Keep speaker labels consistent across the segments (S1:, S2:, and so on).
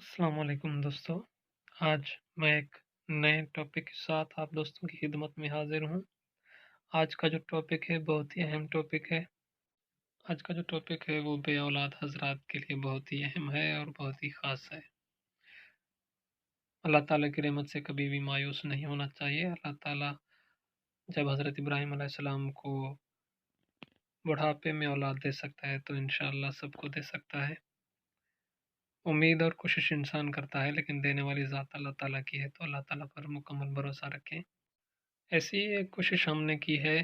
S1: अस्सलाम वालेकुम दोस्तों। आज मैं एक नए टॉपिक के साथ आप दोस्तों की खिदमत में हाजिर हूँ। आज का जो टॉपिक है बहुत ही अहम टॉपिक है। आज का जो टॉपिक है वो बे औलाद हज़रात के लिए बहुत ही अहम है और बहुत ही ख़ास है। अल्लाह ताला की रहमत से कभी भी मायूस नहीं होना चाहिए। अल्लाह ताला जब हज़रत इब्राहीम अलैहिस्सलाम को बुढ़ापे में औलाद दे सकता है तो इंशाअल्लाह सबको दे सकता है। उम्मीद और कोशिश इंसान करता है लेकिन देने वाली ज़ात अल्लाह ताला की है, तो अल्लाह ताला पर मुकम्मल भरोसा रखें। ऐसी ही एक कोशिश हमने की है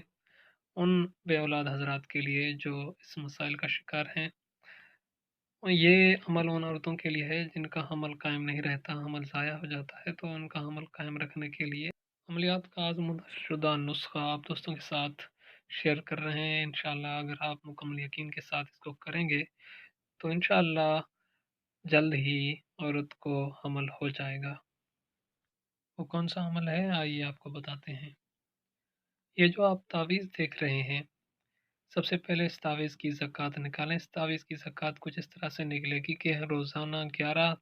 S1: उन बे औलाद हज़रात के लिए जो इस मसाइल का शिकार हैं। और ये अमल उन औरतों के लिए है जिनका हमल कायम नहीं रहता, हमल ज़ाया हो जाता है, तो उनका हमल कायम रखने के लिए अमलियात का आज़मुदा नुस्ख़ा आप दोस्तों के साथ शेयर कर रहे हैं। इंशाअल्लाह अगर आप मुकम्मल यकीन के साथ इसको करेंगे तो इंशाअल्लाह जल्द ही औरत को हमल हो जाएगा। वो कौन-सा अमल है आइए आपको बताते हैं। ये जो आप तावीज़ देख रहे हैं, सबसे पहले इस तावीज़ की ज़कात निकालें। इस तावीज़ की ज़कात कुछ इस तरह से निकलेगी कि रोज़ाना 11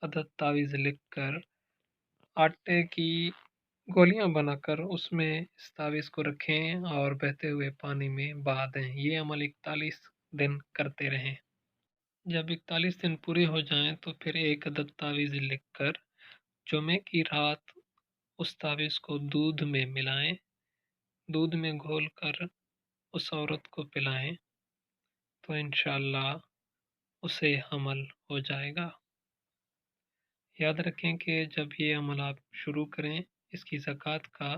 S1: अदद तावीज़ लिखकर आटे की गोलियाँ बनाकर उसमें इस तावीज़ को रखें और बहते हुए पानी में बहा दें। ये अमल 41 दिन करते रहें। जब 41 दिन पूरे हो जाएँ तो फिर 1 अदद तावीज़ लिखकर जुमे की रात उस तावीज़ को दूध में मिलाएँ, दूध में घोलकर उस औरत को पिलाएँ, तो इंशाअल्लाह उसे हमल हो जाएगा। याद रखें कि जब ये अमल आप शुरू करें इसकी ज़कात का,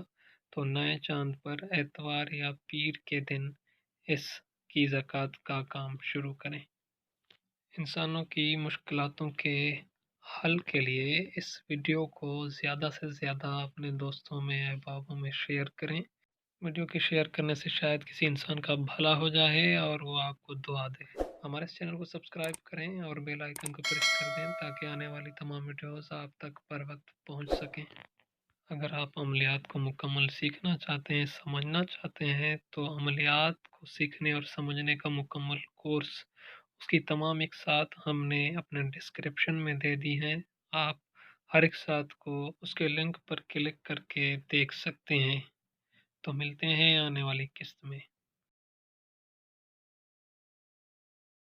S1: तो नए चाँद पर एतवार या पीर के दिन इसकी ज़कात का काम शुरू करें। इंसानों की मुश्किलातों के हल के लिए इस वीडियो को ज़्यादा से ज़्यादा अपने दोस्तों में, अहबाबों में शेयर करें। वीडियो के शेयर करने से शायद किसी इंसान का भला हो जाए और वो आपको दुआ दे। हमारे इस चैनल को सब्सक्राइब करें और बेल आइकन को प्रेस कर दें ताकि आने वाली तमाम वीडियोज़ आप तक बर वक्त पहुँच सकें। अगर आप अमलियात को मुकम्मल सीखना चाहते हैं, समझना चाहते हैं, तो अमलियात को सीखने और समझने का मुकम्मल कोर्स उसकी तमाम इकसात हमने अपने डिस्क्रिप्शन में दे दी हैं। आप हर इकसात को उसके लिंक पर क्लिक करके देख सकते हैं। तो मिलते हैं आने वाली किस्त में।